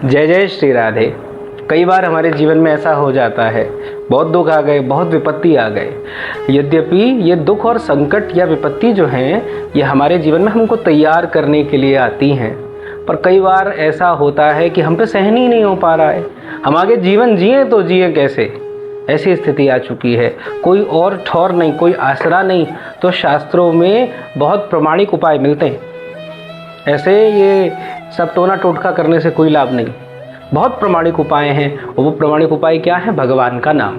जय जय श्री राधे। कई बार हमारे जीवन में ऐसा हो जाता है, बहुत दुख आ गए, बहुत विपत्ति आ गए। यद्यपि ये दुख और संकट या विपत्ति जो हैं ये हमारे जीवन में हमको तैयार करने के लिए आती हैं, पर कई बार ऐसा होता है कि हम पे सहन ही नहीं हो पा रहा है। हम आगे जीवन जिए तो जिए कैसे, ऐसी स्थिति आ चुकी है। कोई और ठौर नहीं, कोई आसरा नहीं, तो शास्त्रों में बहुत प्रामाणिक उपाय मिलते हैं। ऐसे ये सब टोना टोटका करने से कोई लाभ नहीं। बहुत प्रामाणिक उपाय हैं, और वो प्रामाणिक उपाय क्या है? भगवान का नाम।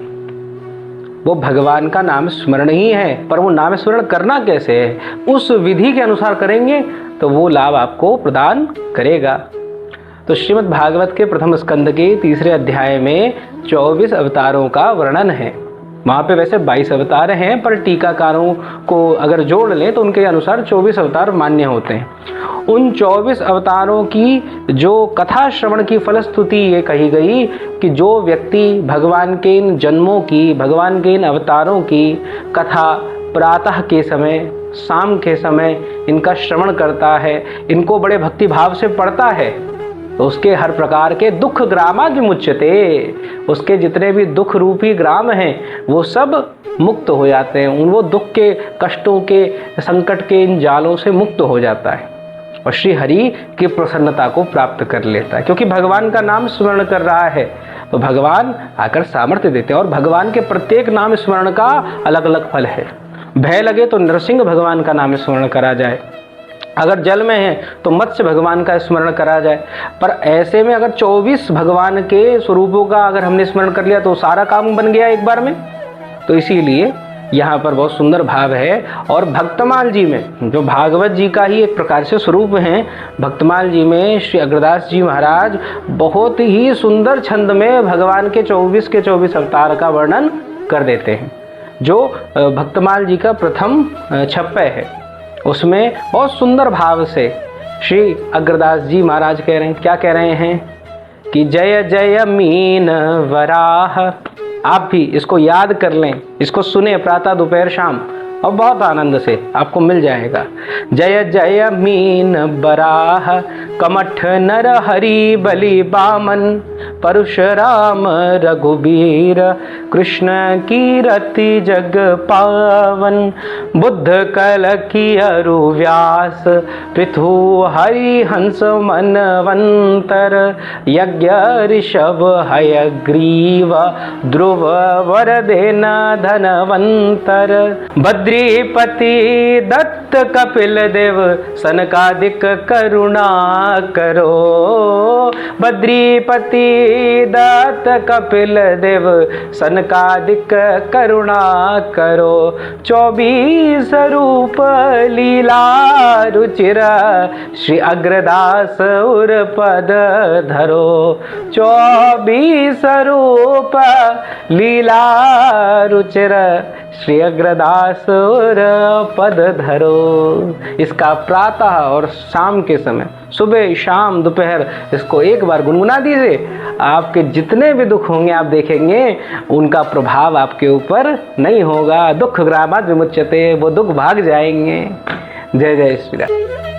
वो भगवान का नाम स्मरण ही है, पर वो नाम स्मरण करना कैसे है, उस विधि के अनुसार करेंगे तो वो लाभ आपको प्रदान करेगा। तो श्रीमद् भागवत के प्रथम स्कंद के तीसरे अध्याय में 24 अवतारों का वर्णन है। वहाँ पे वैसे 22 अवतार हैं, पर टीकाकारों को अगर जोड़ लें तो उनके अनुसार 24 अवतार मान्य होते हैं। उन 24 अवतारों की जो कथा श्रवण की फलस्तुति ये कही गई कि जो व्यक्ति भगवान के इन जन्मों की, भगवान के इन अवतारों की कथा प्रातः के समय, शाम के समय इनका श्रवण करता है, इनको बड़े भक्ति भाव से पढ़ता है, तो उसके हर प्रकार के दुख ग्रामा विमुच्यते, उसके जितने भी दुख रूपी ग्राम हैं वो सब मुक्त हो जाते हैं। उन वो दुख के, कष्टों के, संकट के इन जालों से मुक्त हो जाता है और श्री हरि की प्रसन्नता को प्राप्त कर लेता है। क्योंकि भगवान का नाम स्मरण कर रहा है तो भगवान आकर सामर्थ्य देते हैं, और भगवान के प्रत्येक नाम स्मरण का अलग अलग फल है। भय लगे तो नरसिंह भगवान का नाम स्मरण करा जाए, अगर जल में है तो मत्स्य भगवान का स्मरण करा जाए। पर ऐसे में अगर 24 भगवान के स्वरूपों का अगर हमने स्मरण कर लिया तो सारा काम बन गया एक बार में। तो इसीलिए यहाँ पर बहुत सुंदर भाव है। और भक्तमाल जी में, जो भागवत जी का ही एक प्रकार से स्वरूप हैं, भक्तमाल जी में श्री अग्रदास जी महाराज बहुत ही सुंदर छंद में भगवान के 24 के 24 अवतार का वर्णन कर देते हैं। जो भक्तमाल जी का प्रथम छप्पय है उसमें बहुत सुंदर भाव से श्री अग्रदास जी महाराज कह रहे हैं, क्या कह रहे हैं कि जय जय मीन वराह। आप भी इसको याद कर लें, इसको सुने प्रातः दोपहर शाम, और बहुत आनंद से आपको मिल जाएगा। जय जय मीन बराह कमठ नर हरि बलि बामन, परशुराम रघुबीर कृष्ण कीरति जग पावन, बुद्ध कल की अरु व्यास पृथु हरि हंस मनवंतर, यज्ञ ऋषभ हयग्रीव ध्रुव वरदेन धनवंतर, बद्रीपति दत्त कपिल देव सनकादिक करुणा करो, बद्रीपति दत्त कपिल देव सनकादिक करुणा करो, 24 रूप लीला रुचिर श्री अग्रदास उर पद धरो, 24 रूप लीला रुचिर श्री अग्रदास उर पद धरो। इसका प्रातः और शाम के समय, सुबह शाम दोपहर, इसको एक बार गुनगुना दीजिए, आपके जितने भी दुख होंगे आप देखेंगे उनका प्रभाव आपके ऊपर नहीं होगा। दुख ग्रामात् विमुच्यते, वो दुख भाग जाएंगे। जय जय श्री राम।